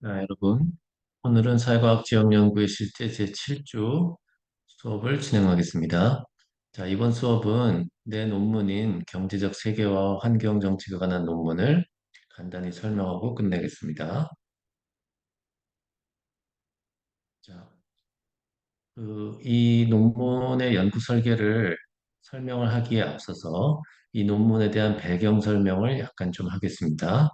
여러분, 오늘은 사회과학 지역연구의 실제 제7주 수업을 진행하겠습니다. 자, 이번 수업은 내 논문인 경제적 세계와 환경 정책에 관한 논문을 간단히 설명하고 끝내겠습니다. 자, 이 논문의 연구 설계를 설명을 하기에 앞서서 이 논문에 대한 배경 설명을 약간 좀 하겠습니다.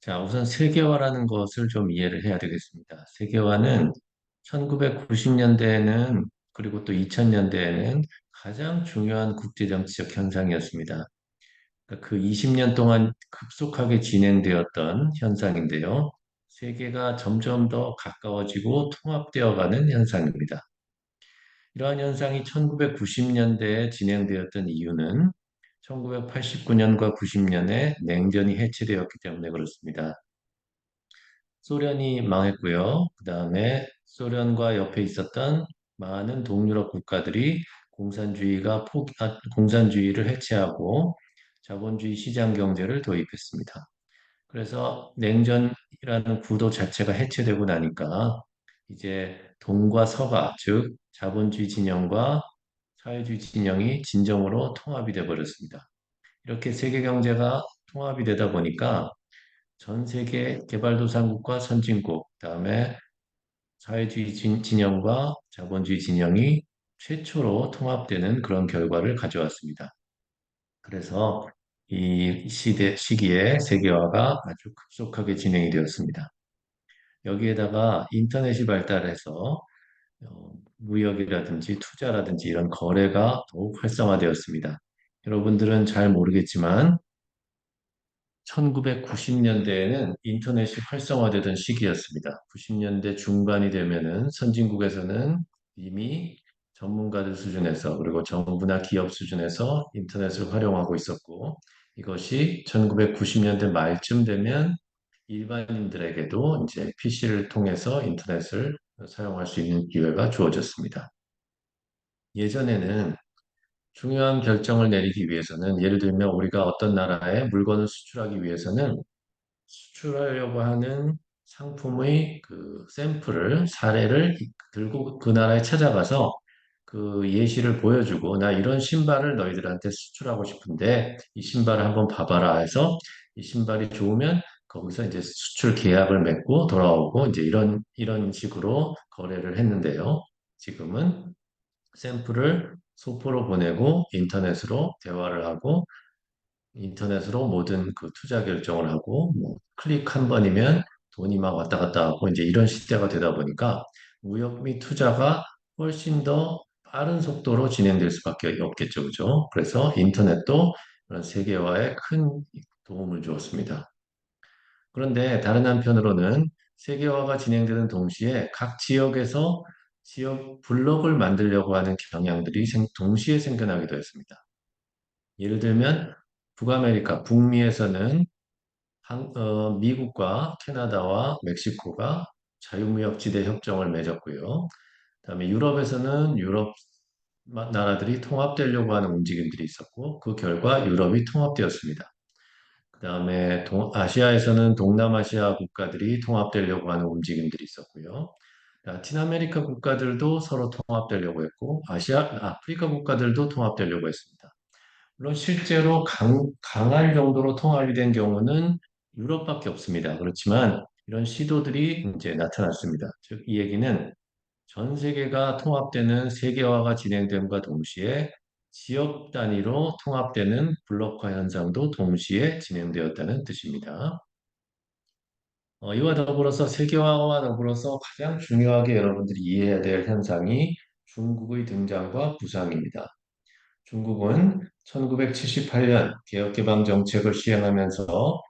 자, 우선 세계화라는 것을 좀 이해를 해야 되겠습니다. 세계화는 1990년대에는 그리고 또 2000년대에는 가장 중요한 국제정치적 현상이었습니다. 그러니까 그 20년 동안 급속하게 진행되었던 현상인데요. 세계가 점점 더 가까워지고 통합되어 가는 현상입니다. 이러한 현상이 1990년대에 진행되었던 이유는 1989년과 90년에 냉전이 해체되었기 때문에 그렇습니다. 소련이 망했고요. 그 다음에 소련과 옆에 있었던 많은 동유럽 국가들이 공산주의를 해체하고 자본주의 시장 경제를 도입했습니다. 그래서 냉전이라는 구도 자체가 해체되고 나니까 이제 동과 서가, 즉 자본주의 진영과 사회주의 진영이 진정으로 통합이 돼 버렸습니다. 이렇게 세계 경제가 통합이 되다 보니까 전 세계 개발도상국과 선진국, 그다음에 사회주의 진영과 자본주의 진영이 최초로 통합되는 그런 결과를 가져왔습니다. 그래서 이 시기에 세계화가 아주 급속하게 진행이 되었습니다. 여기에다가 인터넷이 발달해서 무역이라든지 투자라든지 이런 거래가 더욱 활성화되었습니다. 여러분들은 잘 모르겠지만 1990년대에는 인터넷이 활성화되던 시기였습니다. 90년대 중반이 되면은 선진국에서는 이미 전문가들 수준에서 그리고 정부나 기업 수준에서 인터넷을 활용하고 있었고 이것이 1990년대 말쯤 되면 일반인들에게도 이제 PC를 통해서 인터넷을 사용할 수 있는 기회가 주어졌습니다. 예전에는 중요한 결정을 내리기 위해서는 예를 들면 우리가 어떤 나라에 물건을 수출하기 위해서는 수출하려고 하는 상품의 그 샘플을, 사례를 들고 그 나라에 찾아가서 그 예시를 보여주고, 나 이런 신발을 너희들한테 수출하고 싶은데, 이 신발을 한번 봐봐라 해서, 이 신발이 좋으면 거기서 이제 수출 계약을 맺고 돌아오고, 이제 이런 식으로 거래를 했는데요. 지금은 샘플을 소포로 보내고, 인터넷으로 대화를 하고, 인터넷으로 모든 그 투자 결정을 하고 뭐 클릭 한 번이면 돈이 막 왔다 갔다 하고 이제 이런 시대가 되다 보니까 무역 및 투자가 훨씬 더 빠른 속도로 진행될 수밖에 없겠죠, 그죠? 그래서 인터넷도 그런 세계화에 큰 도움을 주었습니다. 그런데 다른 한편으로는 세계화가 진행되는 동시에 각 지역에서 지역 블록을 만들려고 하는 경향들이 동시에 생겨나기도 했습니다. 예를 들면 북아메리카, 북미에서는 미국과 캐나다와 멕시코가 자유무역지대 협정을 맺었고요. 그다음에 유럽에서는 유럽 나라들이 통합되려고 하는 움직임들이 있었고 그 결과 유럽이 통합되었습니다. 그다음에 아시아에서는 동남아시아 국가들이 통합되려고 하는 움직임들이 있었고요. 라틴 아메리카 국가들도 서로 통합되려고 했고 아프리카 국가들도 통합되려고 했습니다. 물론 실제로 강할 정도로 통합이 된 경우는 유럽밖에 없습니다. 그렇지만 이런 시도들이 이제 나타났습니다. 즉, 이 얘기는 전 세계가 통합되는 세계화가 진행됨과 동시에 지역 단위로 통합되는 블록화 현상도 동시에 진행되었다는 뜻입니다. 이와 더불어서 세계화와 더불어서 가장 중요하게 여러분들이 이해해야 될 현상이 중국의 등장과 부상입니다. 중국은 1978년 개혁개방 정책을 시행하면서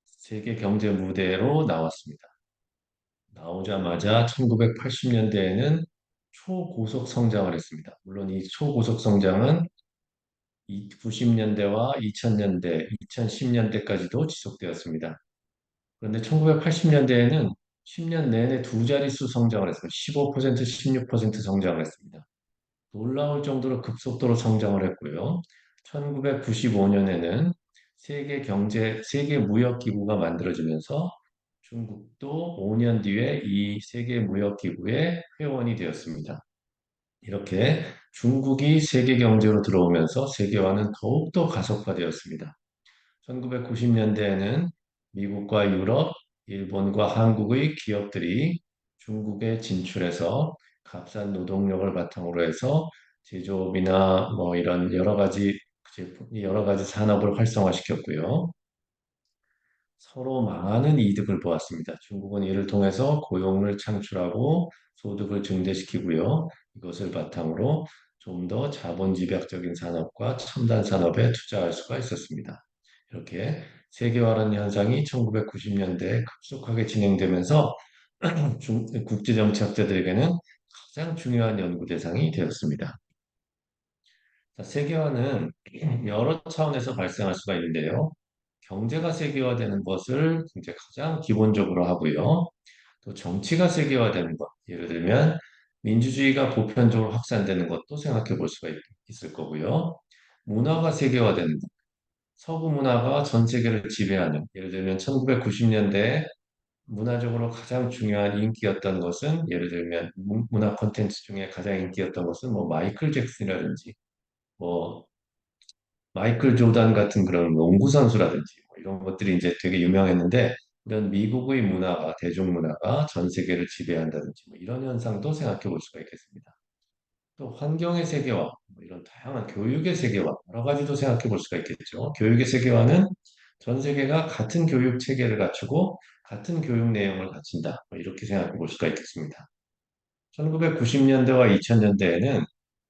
세계 경제 무대로 나왔습니다. 나오자마자 1980년대에는 초고속 성장을 했습니다. 물론 이 초고속 성장은 90년대와 2000년대, 2010년대까지도 지속되었습니다. 그런데 1980년대에는 10년 내내 두 자릿수 성장을 했습니다. 15%, 16% 성장을 했습니다. 놀라울 정도로 급속도로 성장을 했고요. 1995년에는 세계 무역기구가 만들어지면서 중국도 5년 뒤에 이 세계무역기구의 회원이 되었습니다. 이렇게 중국이 세계 경제로 들어오면서 세계화는 더욱더 가속화되었습니다. 1990년대에는 미국과 유럽, 일본과 한국의 기업들이 중국에 진출해서 값싼 노동력을 바탕으로 해서 제조업이나 뭐 이런 여러 가지 산업을 활성화시켰고요. 서로 많은 이득을 보았습니다. 중국은 이를 통해서 고용을 창출하고 소득을 증대시키고요. 이것을 바탕으로 좀 더 자본집약적인 산업과 첨단 산업에 투자할 수가 있었습니다. 이렇게 세계화라는 현상이 1990년대에 급속하게 진행되면서 국제정치학자들에게는 가장 중요한 연구 대상이 되었습니다. 자, 세계화는 여러 차원에서 발생할 수가 있는데요. 경제가 세계화되는 것을 이제 가장 기본적으로 하고요. 또 정치가 세계화되는 것, 예를 들면 민주주의가 보편적으로 확산되는 것도 생각해 볼 수가 있을 거고요. 문화가 세계화되는 것, 서구 문화가 전 세계를 지배하는, 예를 들면 1990년대에 문화적으로 가장 중요한 인기였던 것은, 예를 들면 문화 콘텐츠 중에 가장 인기였던 것은 뭐 마이클 잭슨이라든지 뭐 마이클 조단 같은 그런 농구 선수라든지 뭐 이런 것들이 이제 되게 유명했는데 이런 미국의 문화가 대중문화가 전 세계를 지배한다든지 뭐 이런 현상도 생각해 볼 수가 있겠습니다. 또 환경의 세계화, 뭐 이런 다양한 교육의 세계화 여러 가지도 생각해 볼 수가 있겠죠. 교육의 세계화는 전 세계가 같은 교육 체계를 갖추고 같은 교육 내용을 갖춘다. 뭐 이렇게 생각해 볼 수가 있겠습니다. 1990년대와 2000년대에는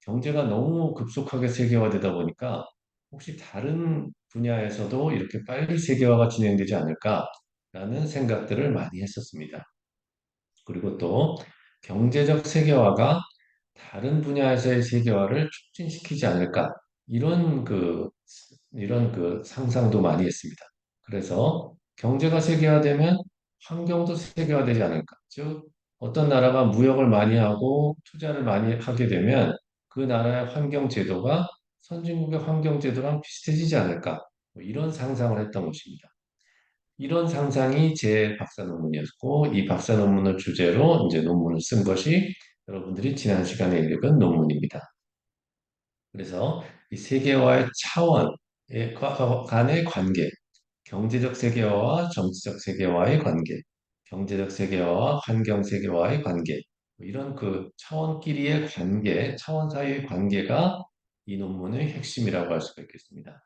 경제가 너무 급속하게 세계화되다 보니까 혹시 다른 분야에서도 이렇게 빨리 세계화가 진행되지 않을까라는 생각들을 많이 했었습니다. 그리고 또 경제적 세계화가 다른 분야에서의 세계화를 촉진시키지 않을까 이런 이런 상상도 많이 했습니다. 그래서 경제가 세계화되면 환경도 세계화되지 않을까. 즉 어떤 나라가 무역을 많이 하고 투자를 많이 하게 되면 그 나라의 환경 제도가 선진국의 환경 제도랑 비슷해지지 않을까. 뭐 이런 상상을 했던 것입니다. 이런 상상이 제 박사 논문이었고, 이 박사 논문을 주제로 이제 논문을 쓴 것이 여러분들이 지난 시간에 읽은 논문입니다. 그래서 이 세계화의 차원의 간의 관계, 경제적 세계화와 정치적 세계화의 관계, 경제적 세계화와 환경 세계화의 관계, 뭐 이런 그 차원끼리의 관계, 차원 사이의 관계가 이 논문의 핵심이라고 할 수가 있겠습니다.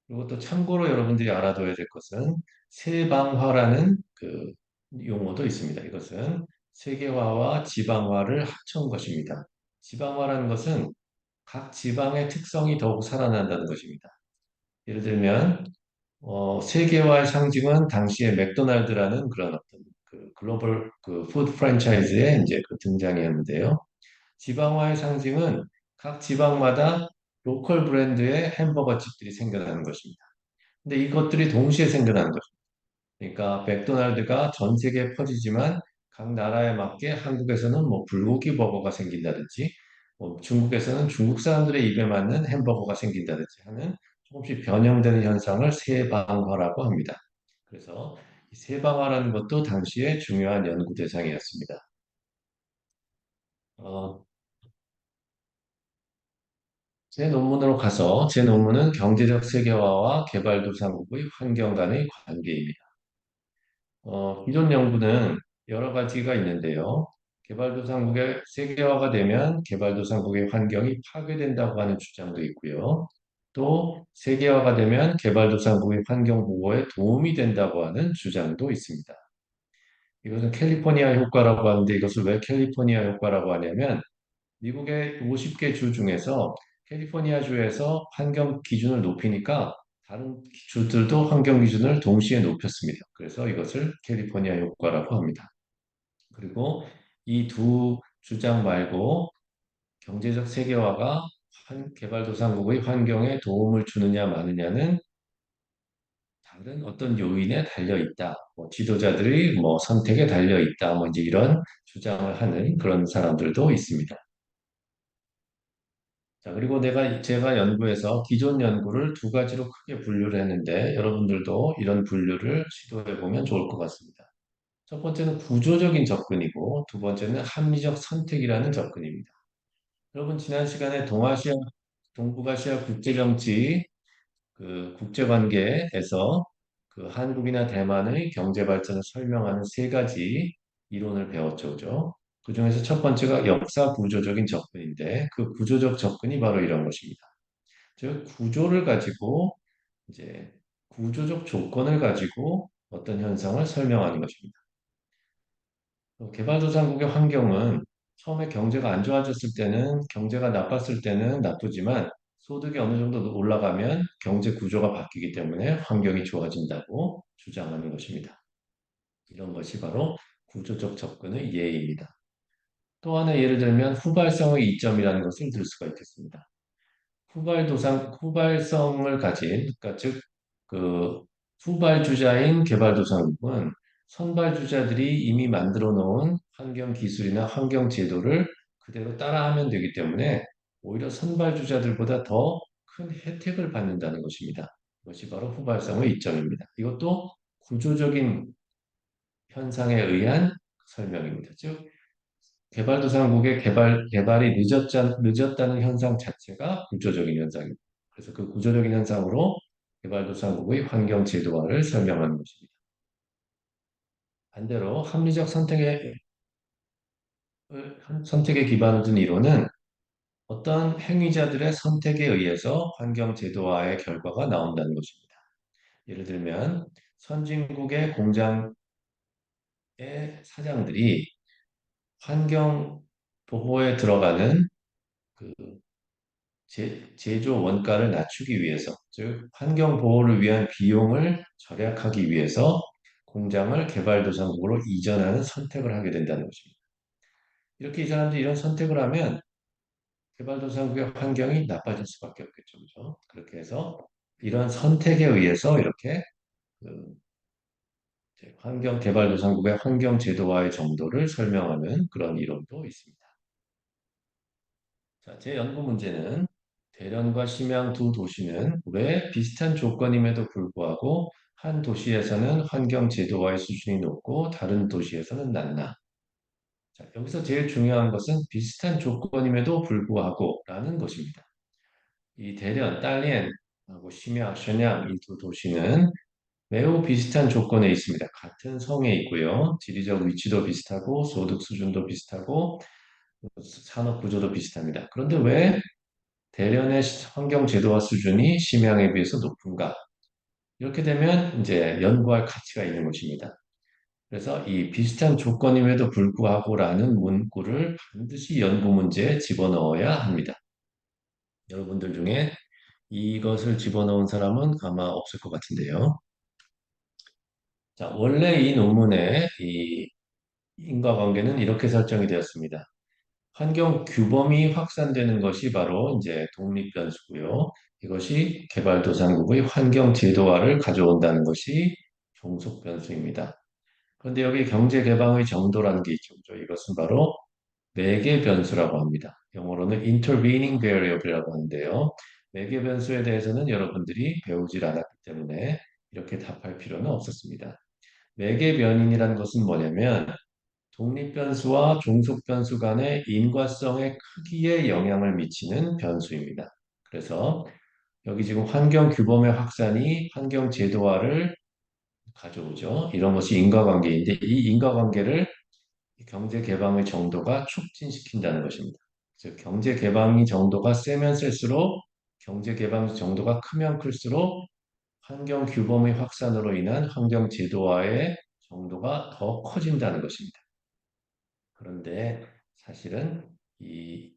그리고 또 참고로 여러분들이 알아둬야 될 것은 세방화라는 그 용어도 있습니다. 이것은 세계화와 지방화를 합쳐온 것입니다. 지방화라는 것은 각 지방의 특성이 더욱 살아난다는 것입니다. 예를 들면 세계화의 상징은 당시에 맥도날드라는 그런 어떤 그 글로벌 그 푸드 프랜차이즈의 이제 그 등장이었는데요. 지방화의 상징은 각 지방마다 로컬 브랜드의 햄버거 집들이 생겨나는 것입니다. 근데 이것들이 동시에 생겨나는 거죠. 그러니까 맥도날드가 전 세계에 퍼지지만 각 나라에 맞게 한국에서는 뭐 불고기 버거가 생긴다든지 뭐 중국에서는 중국 사람들의 입에 맞는 햄버거가 생긴다든지 하는 조금씩 변형되는 현상을 세방화라고 합니다. 그래서 이 세방화라는 것도 당시에 중요한 연구 대상이었습니다. 어, 제 논문으로 가서 제 논문은 경제적 세계화와 개발도상국의 환경 간의 관계입니다. 기존 연구는 여러 가지가 있는데요. 개발도상국의 세계화가 되면 개발도상국의 환경이 파괴된다고 하는 주장도 있고요. 또 세계화가 되면 개발도상국의 환경 보호에 도움이 된다고 하는 주장도 있습니다. 이것은 캘리포니아 효과라고 하는데 이것을 왜 캘리포니아 효과라고 하냐면 미국의 50개 주 중에서 캘리포니아 주에서 환경 기준을 높이니까 다른 주들도 환경 기준을 동시에 높였습니다. 그래서 이것을 캘리포니아 효과라고 합니다. 그리고 이 두 주장 말고 경제적 세계화가 개발도상국의 환경에 도움을 주느냐 마느냐는 다른 어떤 요인에 달려 있다. 뭐 지도자들이 뭐 선택에 달려 있다. 뭐 이제 이런 주장을 하는 그런 사람들도 있습니다. 자, 그리고 제가 연구해서 기존 연구를 두 가지로 크게 분류를 했는데 여러분들도 이런 분류를 시도해 보면 좋을 것 같습니다. 첫 번째는 구조적인 접근이고 두 번째는 합리적 선택이라는 접근입니다. 여러분 지난 시간에 동북아시아 국제정치 국제관계에서 한국이나 대만의 경제 발전을 설명하는 세 가지 이론을 배웠죠, 그죠? 그중에서 첫 번째가 역사 구조적인 접근인데 그 구조적 접근이 바로 이런 것입니다. 즉 구조를 가지고 이제 구조적 조건을 가지고 어떤 현상을 설명하는 것입니다. 개발도상국의 환경은 처음에 경제가 안 좋아졌을 때는 경제가 나빴을 때는 나쁘지만 소득이 어느 정도 올라가면 경제 구조가 바뀌기 때문에 환경이 좋아진다고 주장하는 것입니다. 이런 것이 바로 구조적 접근의 예입니다. 또 하나 예를 들면 후발성의 이점이라는 것을 들 수가 있겠습니다. 후발성을 가진, 그러니까 즉, 그, 후발주자인 개발도상국은 선발주자들이 이미 만들어 놓은 환경 기술이나 환경 제도를 그대로 따라하면 되기 때문에 오히려 선발주자들보다 더 큰 혜택을 받는다는 것입니다. 이것이 바로 후발성의 이점입니다. 이것도 구조적인 현상에 의한 설명입니다. 즉, 개발도상국의 개발이 늦었다는 현상 자체가 구조적인 현상입니다. 그래서 그 구조적인 현상으로 개발도상국의 환경 제도화를 설명하는 것입니다. 반대로 합리적 선택에 기반을 둔 이론은 어떤 행위자들의 선택에 의해서 환경 제도화의 결과가 나온다는 것입니다. 예를 들면 선진국의 공장의 사장들이 환경 보호에 들어가는 그 제조 원가를 낮추기 위해서, 즉 환경 보호를 위한 비용을 절약하기 위해서 공장을 개발도상국으로 이전하는 선택을 하게 된다는 것입니다. 이렇게 이 사람들이 이런 선택을 하면 개발도상국의 환경이 나빠질 수밖에 없겠죠, 그죠? 그렇게 해서 이런 선택에 의해서 이렇게 그 이제 개발도상국의 환경 제도화의 정도를 설명하는 그런 이론도 있습니다. 자, 제 연구 문제는 대련과 심양 두 도시는 왜 비슷한 조건임에도 불구하고 한 도시에서는 환경 제도화의 수준이 높고 다른 도시에서는 낮나? 자, 여기서 제일 중요한 것은 비슷한 조건임에도 불구하고 라는 것입니다. 이 대련, 딸리엔하고 심양, 션양 이 두 도시는 매우 비슷한 조건에 있습니다. 같은 성에 있고요. 지리적 위치도 비슷하고 소득 수준도 비슷하고 산업 구조도 비슷합니다. 그런데 왜 대련의 환경 제도화 수준이 심양에 비해서 높은가? 이렇게 되면 이제 연구할 가치가 있는 것입니다. 그래서 이 비슷한 조건임에도 불구하고라는 문구를 반드시 연구 문제에 집어넣어야 합니다. 여러분들 중에 이것을 집어넣은 사람은 아마 없을 것 같은데요. 자, 원래 이 논문의 이 인과관계는 이렇게 설정이 되었습니다. 환경 규범이 확산되는 것이 바로 이제 독립 변수고요. 이것이 개발도상국의 환경 제도화를 가져온다는 것이 종속 변수입니다. 그런데 여기 경제 개방의 정도라는 게 있죠. 그죠? 이것은 바로 매개 변수라고 합니다. 영어로는 intervening variable이라고 하는데요. 매개 변수에 대해서는 여러분들이 배우질 않았기 때문에 이렇게 답할 필요는 없었습니다. 매개 변인이라는 것은 뭐냐면 독립 변수와 종속 변수 간의 인과성의 크기에 영향을 미치는 변수입니다. 그래서 여기 지금 환경 규범의 확산이 환경 제도화를 가져오죠. 이런 것이 인과관계인데 이 인과관계를 경제 개방의 정도가 촉진시킨다는 것입니다. 즉 경제 개방의 정도가 세면 셀수록 경제 개방 정도가 크면 클수록 환경 규범의 확산으로 인한 환경 제도화의 정도가 더 커진다는 것입니다. 그런데 사실은 이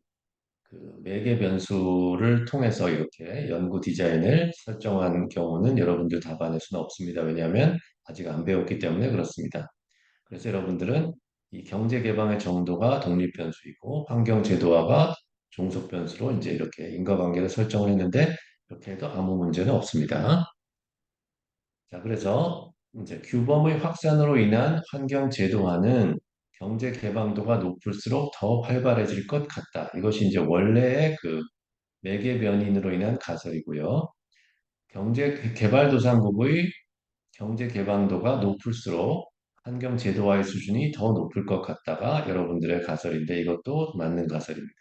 매개 변수를 통해서 이렇게 연구 디자인을 설정한 경우는 여러분들 답안할 수는 없습니다. 왜냐하면 아직 안 배웠기 때문에 그렇습니다. 그래서 여러분들은 이 경제 개방의 정도가 독립 변수이고 환경 제도화가 종속 변수로 이제 이렇게 인과관계를 설정을 했는데 이렇게 해도 아무 문제는 없습니다. 자, 그래서 이제 규범의 확산으로 인한 환경 제도화는 경제 개방도가 높을수록 더 활발해질 것 같다. 이것이 이제 원래의 매개 변인으로 인한 가설이고요. 경제개발도상국의 경제 개방도가 높을수록 환경 제도화의 수준이 더 높을 것 같다가 여러분들의 가설인데 이것도 맞는 가설입니다.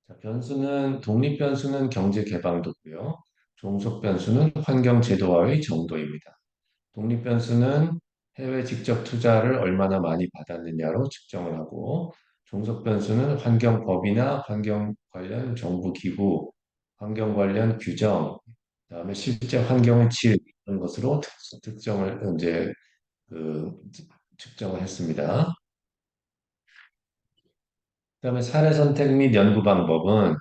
자, 독립 변수는 경제 개방도고요. 종속 변수는 환경 제도화의 정도입니다. 독립 변수는 해외 직접 투자를 얼마나 많이 받았느냐로 측정을 하고, 종속 변수는 환경법이나 환경 관련 정부 기구, 환경 관련 규정, 그다음에 실제 환경의 질 이런 것으로 특정을 이제 그 측정을 했습니다. 그다음에 사례 선택 및 연구 방법은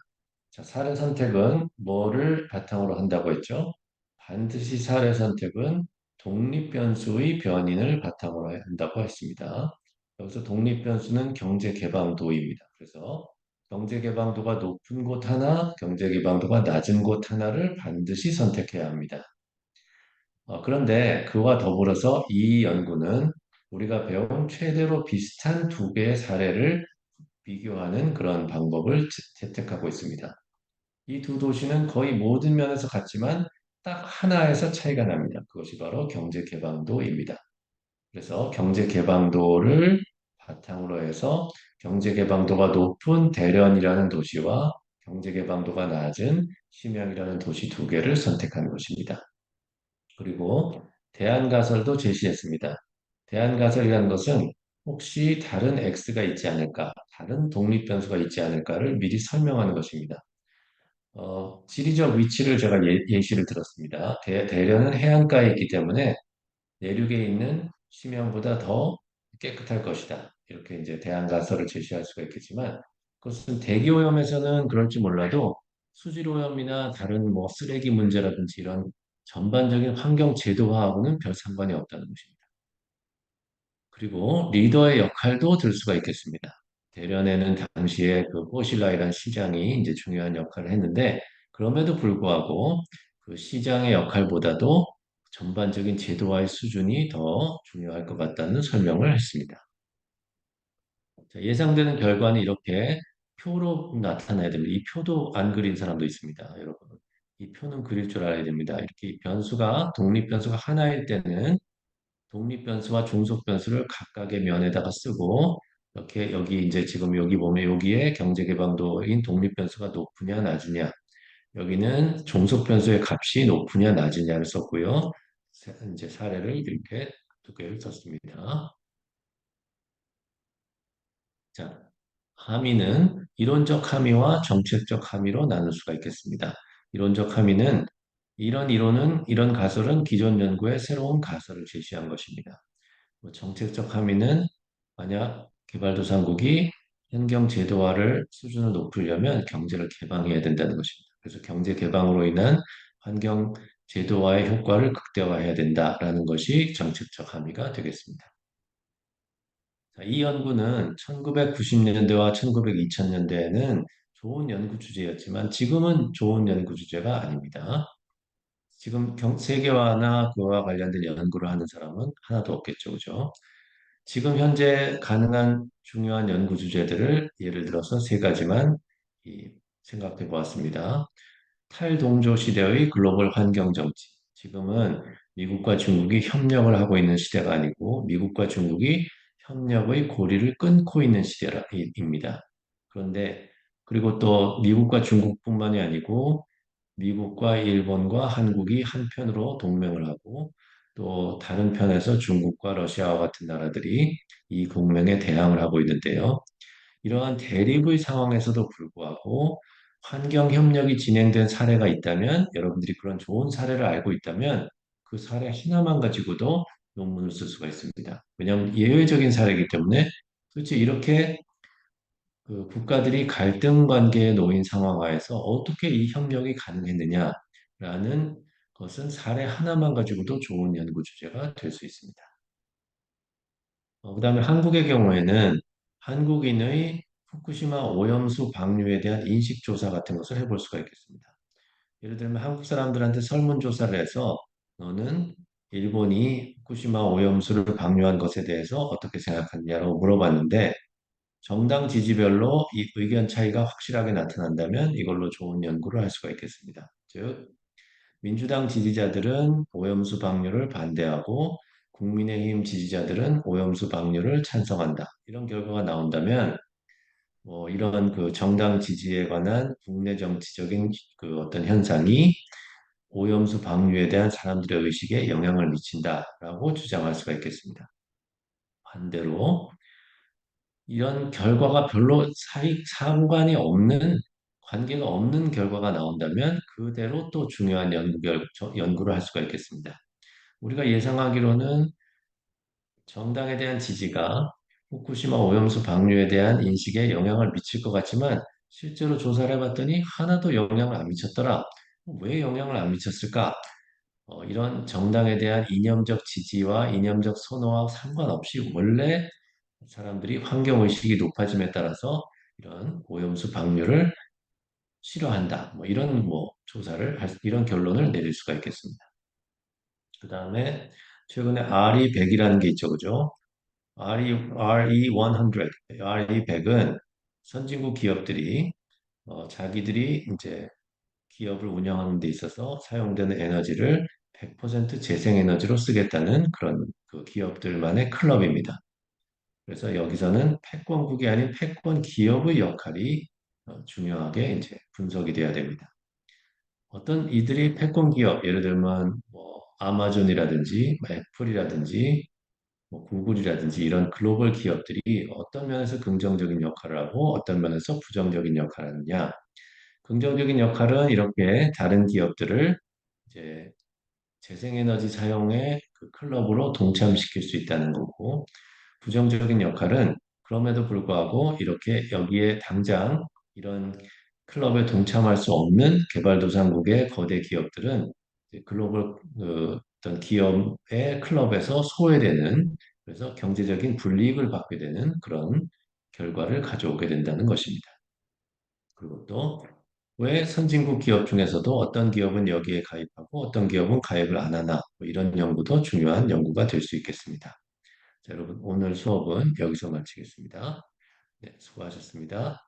자, 사례 선택은 뭐를 바탕으로 한다고 했죠? 반드시 사례 선택은 독립 변수의 변인을 바탕으로 한다고 했습니다. 여기서 독립 변수는 경제 개방도입니다. 그래서 경제 개방도가 높은 곳 하나, 경제 개방도가 낮은 곳 하나를 반드시 선택해야 합니다. 그런데 그와 더불어서 이 연구는 우리가 배운 최대로 비슷한 두 개의 사례를 비교하는 그런 방법을 채택하고 있습니다. 이 두 도시는 거의 모든 면에서 같지만 딱 하나에서 차이가 납니다. 그것이 바로 경제 개방도입니다. 그래서 경제 개방도를 바탕으로 해서 경제 개방도가 높은 대련이라는 도시와 경제 개방도가 낮은 심양이라는 도시 두 개를 선택한 것입니다. 그리고 대안가설도 제시했습니다. 대안가설이라는 것은 혹시 다른 X가 있지 않을까, 다른 독립 변수가 있지 않을까를 미리 설명하는 것입니다. 지리적 위치를 제가 예시를 들었습니다. 대련은 해안가에 있기 때문에 내륙에 있는 심양보다 더 깨끗할 것이다. 이렇게 이제 대안가설을 제시할 수가 있겠지만 그것은 대기오염에서는 그럴지 몰라도 수질오염이나 다른 뭐 쓰레기 문제라든지 이런 전반적인 환경 제도화하고는 별 상관이 없다는 것입니다. 그리고 리더의 역할도 들 수가 있겠습니다. 대련에는 당시에 그 꼬실라이란 시장이 이제 중요한 역할을 했는데 그럼에도 불구하고 그 시장의 역할보다도 전반적인 제도화의 수준이 더 중요할 것 같다는 설명을 했습니다. 자, 예상되는 결과는 이렇게 표로 나타나야 됩니다. 이 표도 안 그린 사람도 있습니다, 여러분. 이 표는 그릴 줄 알아야 됩니다. 이렇게 독립 변수가 하나일 때는 독립 변수와 종속 변수를 각각의 면에다가 쓰고 이렇게 여기 이제 지금 여기 보면 여기에 경제 개방도인 독립 변수가 높으냐 낮으냐 여기는 종속 변수의 값이 높으냐 낮으냐를 썼고요. 이제 사례를 이렇게 두 개를 썼습니다. 자, 함의는 이론적 함의와 정책적 함의로 나눌 수가 있겠습니다. 이론적 함의는 이런 이론은 이런 가설은 기존 연구에 새로운 가설을 제시한 것입니다. 뭐 정책적 함의는 만약 개발도상국이 환경 제도화를 수준을 높이려면 경제를 개방해야 된다는 것입니다. 그래서 경제 개방으로 인한 환경 제도화의 효과를 극대화해야 된다라는 것이 정책적 함의가 되겠습니다. 자, 이 연구는 1990년대와 2000년대에는 좋은 연구 주제였지만 지금은 좋은 연구 주제가 아닙니다. 지금 세계화나 그와 관련된 연구를 하는 사람은 하나도 없겠죠, 그죠? 지금 현재 가능한 중요한 연구 주제들을 예를 들어서 세 가지만 생각해 보았습니다. 탈동조 시대의 글로벌 환경 정치. 지금은 미국과 중국이 협력을 하고 있는 시대가 아니고 미국과 중국이 협력의 고리를 끊고 있는 시대입니다. 그런데 그리고 또 미국과 중국뿐만이 아니고 미국과 일본과 한국이 한편으로 동맹을 하고 또 다른 편에서 중국과 러시아와 같은 나라들이 이 동맹에 대항을 하고 있는데요. 이러한 대립의 상황에서도 불구하고 환경 협력이 진행된 사례가 있다면 여러분들이 그런 좋은 사례를 알고 있다면 그 사례 하나만 가지고도 논문을 쓸 수가 있습니다. 왜냐하면 예외적인 사례이기 때문에 도대체 이렇게 그 국가들이 갈등 관계에 놓인 상황 하에서 어떻게 이 협력이 가능했느냐라는 것은 사례 하나만 가지고도 좋은 연구 주제가 될 수 있습니다. 그다음에 한국의 경우에는 한국인의 후쿠시마 오염수 방류에 대한 인식 조사 같은 것을 해볼 수가 있겠습니다. 예를 들면 한국 사람들한테 설문조사를 해서 너는 일본이 후쿠시마 오염수를 방류한 것에 대해서 어떻게 생각하느냐고 물어봤는데 정당 지지별로 이 의견 차이가 확실하게 나타난다면 이걸로 좋은 연구를 할 수가 있겠습니다. 즉, 민주당 지지자들은 오염수 방류를 반대하고 국민의힘 지지자들은 오염수 방류를 찬성한다. 이런 결과가 나온다면 뭐 이런 그 정당 지지에 관한 국내 정치적인 그 어떤 현상이 오염수 방류에 대한 사람들의 의식에 영향을 미친다라고 주장할 수가 있겠습니다. 반대로 이런 결과가 별로 상관이 없는 관계가 없는 결과가 나온다면 그대로 또 중요한 연구를 할 수가 있겠습니다. 우리가 예상하기로는 정당에 대한 지지가 후쿠시마 오염수 방류에 대한 인식에 영향을 미칠 것 같지만 실제로 조사를 해봤더니 하나도 영향을 안 미쳤더라. 왜 영향을 안 미쳤을까? 이런 정당에 대한 이념적 지지와 이념적 선호와 상관없이 원래 사람들이 환경의식이 높아짐에 따라서 이런 오염수 방류를 싫어한다. 뭐 이런 이런 결론을 내릴 수가 있겠습니다. 그 다음에 최근에 RE100이라는 게 있죠, 그죠? RE100, RE100은 선진국 기업들이 자기들이 이제 기업을 운영하는 데 있어서 사용되는 에너지를 100% 재생에너지로 쓰겠다는 그런 그 기업들만의 클럽입니다. 그래서 여기서는 패권국이 아닌 패권 기업의 역할이 중요하게 이제 분석이 돼야 됩니다. 어떤 이들이 패권 기업, 예를 들면 뭐 아마존이라든지 뭐 애플이라든지 뭐 구글이라든지 이런 글로벌 기업들이 어떤 면에서 긍정적인 역할을 하고 어떤 면에서 부정적인 역할을 하느냐. 긍정적인 역할은 이렇게 다른 기업들을 이제 재생에너지 사용의 그 클럽으로 동참시킬 수 있다는 거고, 부정적인 역할은 그럼에도 불구하고 이렇게 여기에 당장 이런 클럽에 동참할 수 없는 개발도상국의 거대 기업들은 이제 글로벌 어떤 기업의 클럽에서 소외되는 그래서 경제적인 불이익을 받게 되는 그런 결과를 가져오게 된다는 것입니다. 그리고 또 왜 선진국 기업 중에서도 어떤 기업은 여기에 가입하고 어떤 기업은 가입을 안 하나 뭐 이런 연구도 중요한 연구가 될 수 있겠습니다. 자, 여러분 오늘 수업은 여기서 마치겠습니다. 네, 수고하셨습니다.